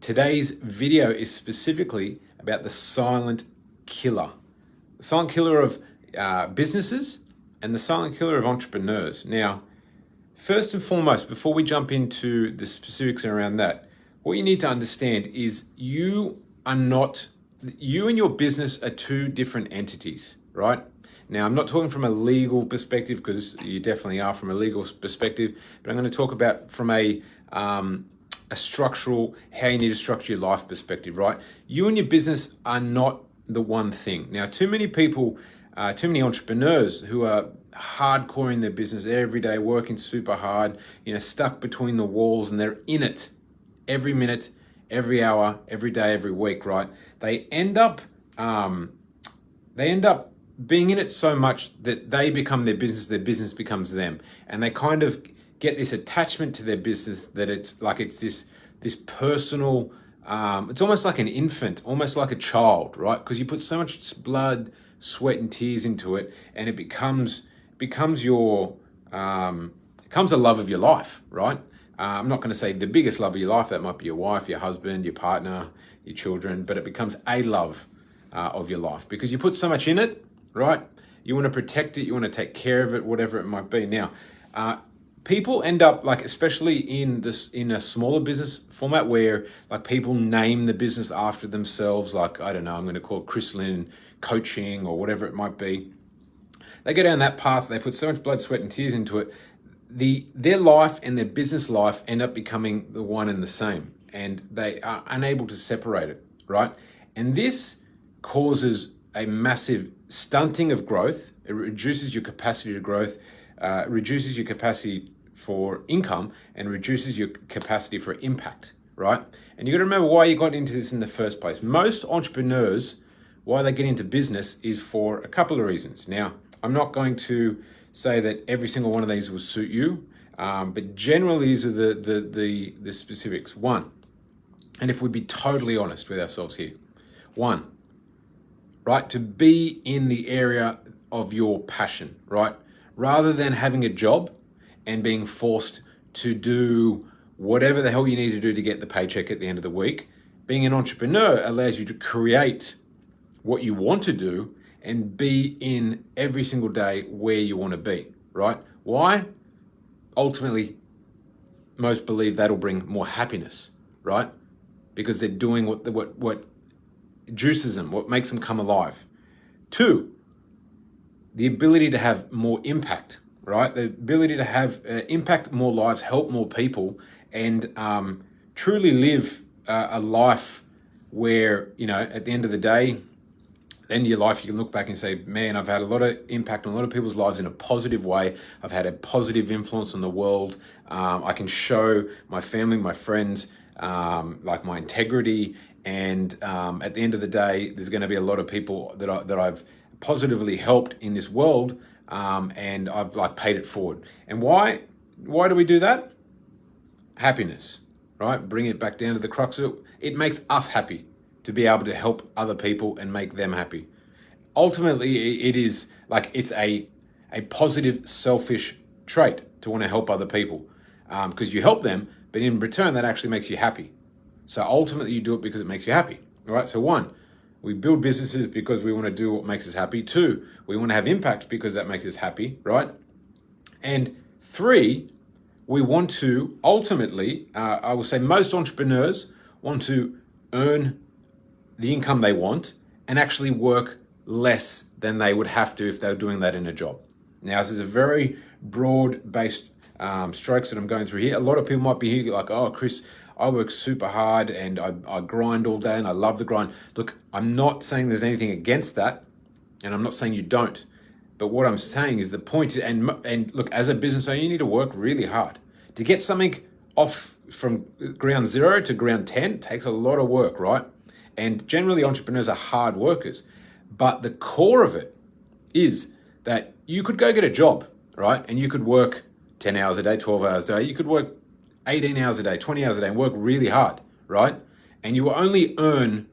Today's video is specifically about the silent killer. The silent killer of businesses and the silent killer of entrepreneurs. Now, first and foremost, before we jump into the specifics around that, what you need to understand is you and your business are two different entities, right? Now, I'm not talking from a legal perspective because you definitely are from a legal perspective, but I'm going to talk about from a structural, how you need to structure your life perspective, right? You and your business are not the one thing. Now, too many people, too many entrepreneurs who are hardcore in their business every day, working super hard, stuck between the walls, and they're in it every minute, every hour, every day, every week, right? They end up being in it so much that they become their business becomes them. And they kind of get this attachment to their business that it's this personal, it's almost like an infant, almost like a child, right? Because you put so much blood, sweat, and tears into it, and it becomes a love of your life, right? I'm not going to say the biggest love of your life. That might be your wife, your husband, your partner, your children, but it becomes a love of your life because you put so much in it, right? You want to protect it, you want to take care of it, whatever it might be. Now, people end up especially in a smaller business format where people name the business after themselves. I don't know, I'm going to call it Chris Lynton Coaching or whatever it might be. They go down that path. They put so much blood, sweat, and tears into it. Their life and their business life end up becoming the one and the same, and they are unable to separate it, right? And this causes a massive stunting of growth. It reduces your capacity to growth, reduces your capacity for income, and reduces your capacity for impact, right? And you got to remember why you got into this in the first place. Most entrepreneurs, why they get into business is for a couple of reasons. Now, I'm not going to say that every single one of these will suit you, but generally these are the specifics. One, and if we'd be totally honest with ourselves here, one, right, to be in the area of your passion, right? Rather than having a job and being forced to do whatever the hell you need to do to get the paycheck at the end of the week, being an entrepreneur allows you to create what you want to do and be in every single day where you want to be, right? Why? Ultimately, most believe that'll bring more happiness, right? Because they're doing what juices them, what makes them come alive. Two, the ability to have more impact, right? The ability to have impact more lives, help more people, and truly live a life where, at the end of the day, end of your life, you can look back and say, man, I've had a lot of impact on a lot of people's lives in a positive way. I've had a positive influence on the world. I can show my family, my friends, my integrity. And at the end of the day, there's going to be a lot of people that I've positively helped in this world, and I've paid it forward. And why do we do that? Happiness, right? Bring it back down to the crux of it. It makes us happy to be able to help other people and make them happy. Ultimately, it is it's a positive, selfish trait to want to help other people because you help them, but in return, that actually makes you happy. So ultimately, you do it because it makes you happy. All right. So one, we build businesses because we want to do what makes us happy. Two, we want to have impact because that makes us happy, right? And three, we want to ultimately, I will say most entrepreneurs want to earn the income they want and actually work less than they would have to if they were doing that in a job. Now, this is a very broad-based strokes that I'm going through here. A lot of people might be here oh, Chris, I work super hard and I grind all day and I love the grind. Look, I'm not saying there's anything against that, and I'm not saying you don't. But what I'm saying is the point, and look, as a business owner, you need to work really hard. To get something off from ground zero to ground 10 takes a lot of work, right? And generally entrepreneurs are hard workers. But the core of it is that you could go get a job, right? And you could work 10 hours a day, 12 hours a day. You could work 18 hours a day, 20 hours a day and work really hard, right? And you will only earn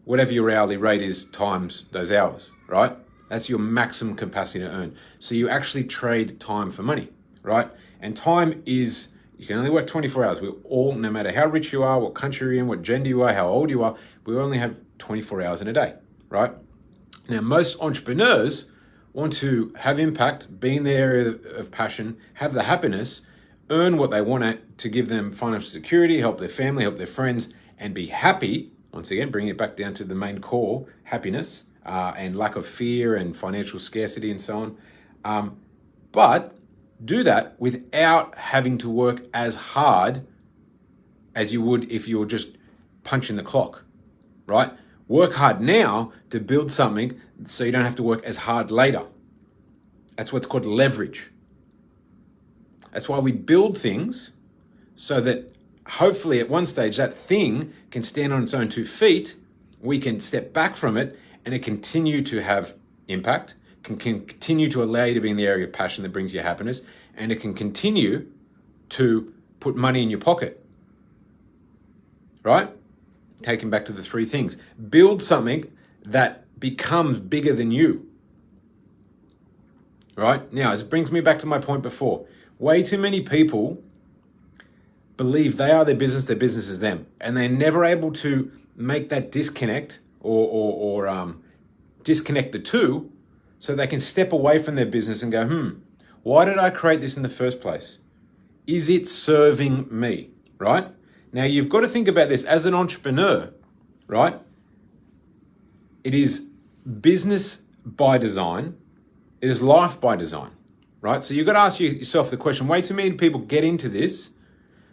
whatever your hourly rate is times those hours, right? That's your maximum capacity to earn. So you actually trade time for money, right? And time is You can only work 24 hours. We all, no matter how rich you are, what country you're in, what gender you are, how old you are, we only have 24 hours in a day, right? Now, most entrepreneurs want to have impact, be in the area of passion, have the happiness, earn what they want to give them financial security, help their family, help their friends, and be happy. Once again, bringing it back down to the main core, happiness and lack of fear and financial scarcity and so on. But do that without having to work as hard as you would if you were just punching the clock, right? Work hard now to build something so you don't have to work as hard later. That's what's called leverage. That's why we build things so that hopefully at one stage that thing can stand on its own 2 feet, we can step back from it and it continue to have impact, can continue to allow you to be in the area of passion that brings you happiness, and it can continue to put money in your pocket, right? Taking back to the 3 things. Build something that becomes bigger than you, right? Now, this brings me back to my point before. Way too many people believe they are their business is them, and they're never able to make that disconnect or disconnect the two so they can step away from their business and go, why did I create this in the first place? Is it serving me, right? Now, you've got to think about this as an entrepreneur, right? It is business by design. It is life by design, right? So you've got to ask yourself the question, way too many people get into this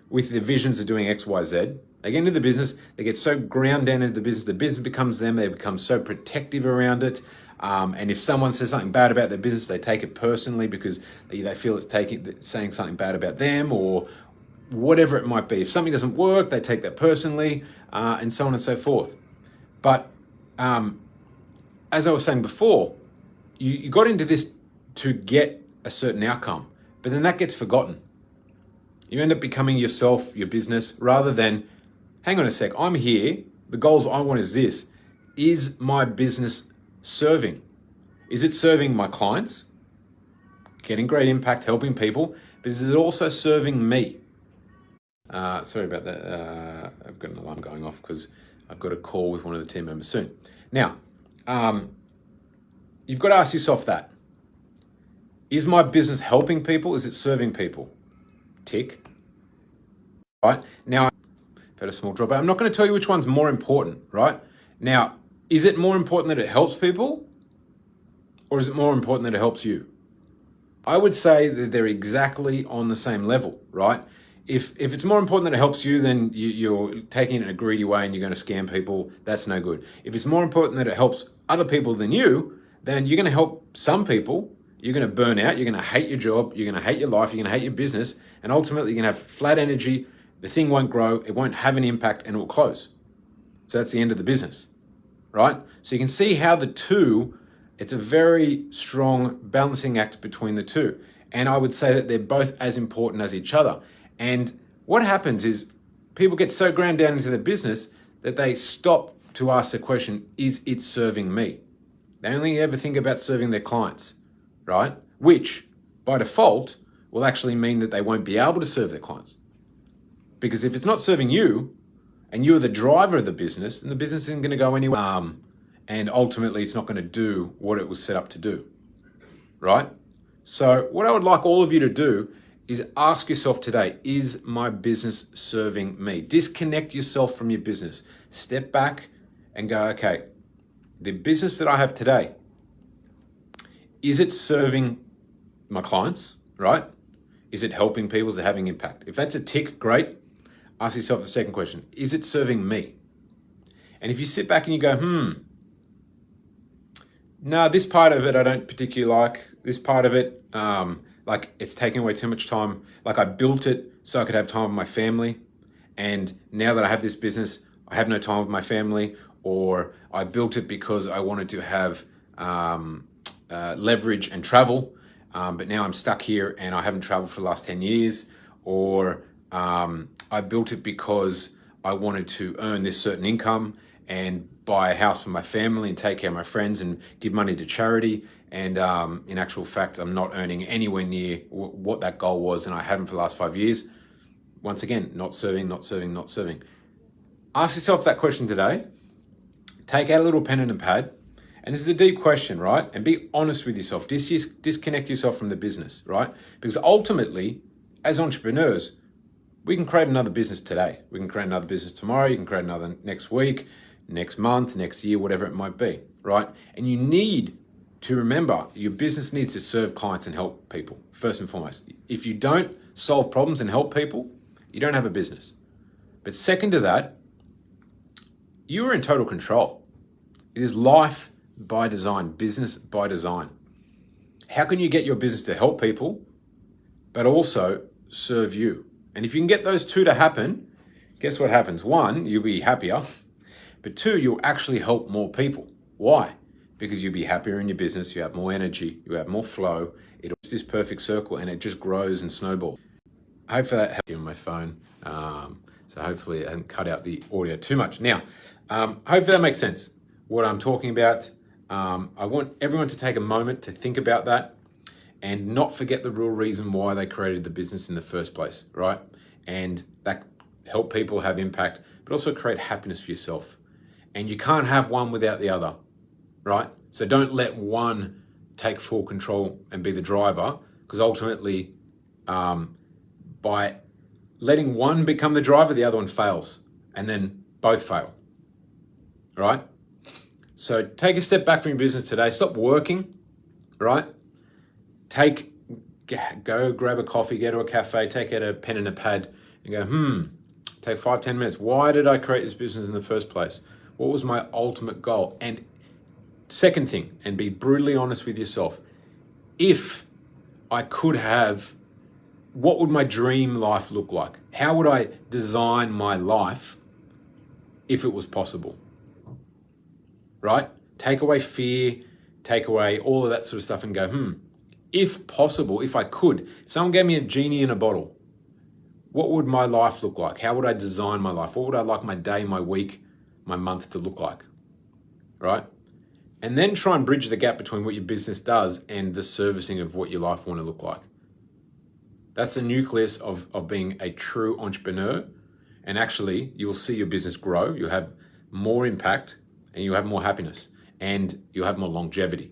with the visions of doing X, Y, Z. They get into the business, they get so ground down into the business becomes them, they become so protective around it. And if someone says something bad about their business, they take it personally because they feel it's saying something bad about them or whatever it might be. If something doesn't work, they take that personally, and so on and so forth. But as I was saying before, you got into this to get a certain outcome, but then that gets forgotten. You end up becoming yourself, your business, rather than, hang on a sec, I'm here, the goals I want is this. Is my business serving? Is it serving my clients? Getting great impact, helping people, but is it also serving me? Sorry about that. I've got an alarm going off because I've got a call with one of the team members soon. Now, you've got to ask yourself that. Is my business helping people? Is it serving people? Tick. Right? Now, I've had a small drop out. I'm not going to tell you which one's more important, right? Now, is it more important that it helps people? Or is it more important that it helps you? I would say that they're exactly on the same level, right? If it's more important that it helps you, then you're taking it in a greedy way and you're going to scam people. That's no good. If it's more important that it helps other people than you, then you're going to help some people. You're going to burn out. You're going to hate your job. You're going to hate your life. You're going to hate your business. And ultimately, you're going to have flat energy. The thing won't grow. It won't have an impact and it will close. So that's the end of the business, right? So you can see how the two, it's a very strong balancing act between the two. And I would say that they're both as important as each other. And what happens is people get so ground down into their business that they stop to ask the question, is it serving me? They only ever think about serving their clients, right? Which, by default, will actually mean that they won't be able to serve their clients. Because if it's not serving you, and you're the driver of the business, then the business isn't going to go anywhere. And ultimately, it's not going to do what it was set up to do, right? So what I would like all of you to do is ask yourself today, is my business serving me? Disconnect yourself from your business. Step back and go, okay, the business that I have today, is it serving my clients, right? Is it helping people? Is it having impact? If that's a tick, great. Ask yourself the second question, is it serving me? And if you sit back and you go, no, this part of it I don't particularly like. This part of it, like it's taking away too much time. Like I built it so I could have time with my family. And now that I have this business, I have no time with my family. Or I built it because I wanted to have leverage and travel. But now I'm stuck here and I haven't traveled for the last 10 years. Or I built it because I wanted to earn this certain income and buy a house for my family and take care of my friends and give money to charity. And in actual fact, I'm not earning anywhere near what that goal was, and I haven't for the last 5 years. Once again, not serving, not serving, not serving. Ask yourself that question today. Take out a little pen and a pad. And this is a deep question, right? And be honest with yourself. Disconnect yourself from the business, right? Because ultimately, as entrepreneurs, we can create another business today. We can create another business tomorrow. You can create another next week, next month, next year, whatever it might be, right? And you need to remember your business needs to serve clients and help people, first and foremost. If you don't solve problems and help people, you don't have a business. But second to that, you are in total control. It is life by design, business by design. How can you get your business to help people, but also serve you? And if you can get those two to happen, guess what happens? One, you'll be happier, but two, you'll actually help more people. Why? Because you'll be happier in your business, you have more energy, you have more flow. It's this perfect circle and it just grows and snowballs. Hopefully that helps you on my phone. So hopefully I haven't cut out the audio too much. Now, hopefully that makes sense, what I'm talking about. I want everyone to take a moment to think about that and not forget the real reason why they created the business in the first place, right? And that help people have impact, but also create happiness for yourself. And you can't have one without the other, right? So don't let one take full control and be the driver, because ultimately, by letting one become the driver, the other one fails, and then both fail, right? So take a step back from your business today. Stop working, right? Go grab a coffee, go to a cafe, take out a pen and a pad and go, take 5-10 minutes. Why did I create this business in the first place? What was my ultimate goal? And second thing, and be brutally honest with yourself. If I could have, what would my dream life look like? How would I design my life if it was possible? Right? Take away fear, take away all of that sort of stuff and go, if possible, if I could, if someone gave me a genie in a bottle, what would my life look like? How would I design my life? What would I like my day, my week, my month to look like? Right? And then try and bridge the gap between what your business does and the servicing of what your life want to look like. That's the nucleus of being a true entrepreneur. And actually, you'll see your business grow. You'll have more impact and you'll have more happiness and you'll have more longevity,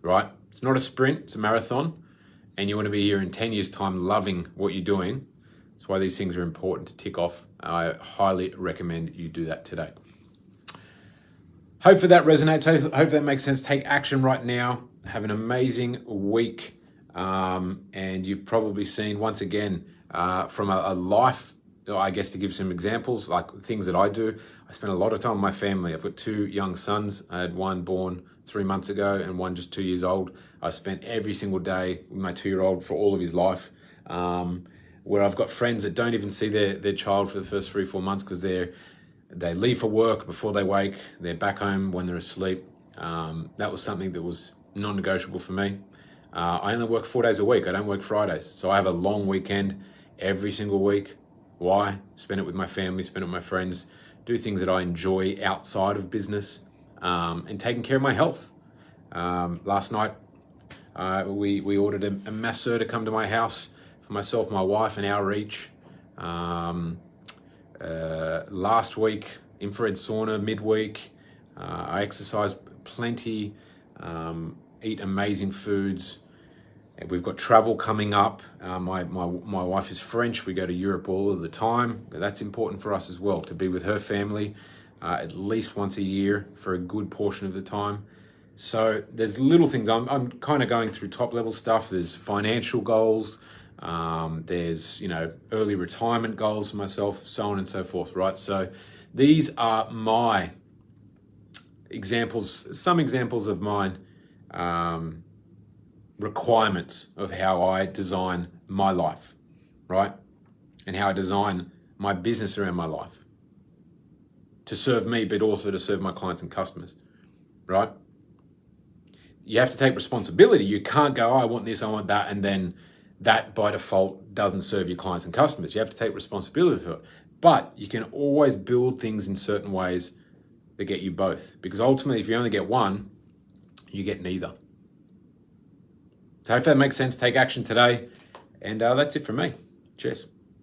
right? It's not a sprint, it's a marathon. And you want to be here in 10 years' time loving what you're doing. That's why these things are important to tick off. I highly recommend you do that today. Hopefully that resonates. Hopefully that makes sense. Take action right now. Have an amazing week. And you've probably seen, once again, from a life, I guess, to give some examples, like things that I do. I spend a lot of time with my family. I've got 2 young sons. I had one born 3 months ago and one just 2 years old. I spent every single day with my 2-year-old for all of his life. Where I've got friends that don't even see their child for the first 3-4 months because they leave for work before they wake. They're back home when they're asleep. That was something that was non-negotiable for me. I only work 4 days a week. I don't work Fridays. So I have a long weekend every single week. Why? Spend it with my family, spend it with my friends, do things that I enjoy outside of business, and taking care of my health. Last night, we ordered a masseur to come to my house for myself, my wife, an hour each. Last week, infrared sauna midweek. I exercise plenty, eat amazing foods. We've got travel coming up. My wife is French. We go to Europe all of the time. That's important for us as well, to be with her family at least once a year for a good portion of the time. So there's little things. I'm kind of going through top level stuff. There's financial goals. There's, early retirement goals for myself, so on and so forth, right? So these are my examples, some examples of mine, requirements of how I design my life, right? And how I design my business around my life to serve me, but also to serve my clients and customers, right? You have to take responsibility. You can't go, I want this, I want that, and then that by default doesn't serve your clients and customers. You have to take responsibility for it. But you can always build things in certain ways that get you both. Because ultimately, if you only get one, you get neither. So hopefully that makes sense. Take action today. And that's it from me. Cheers.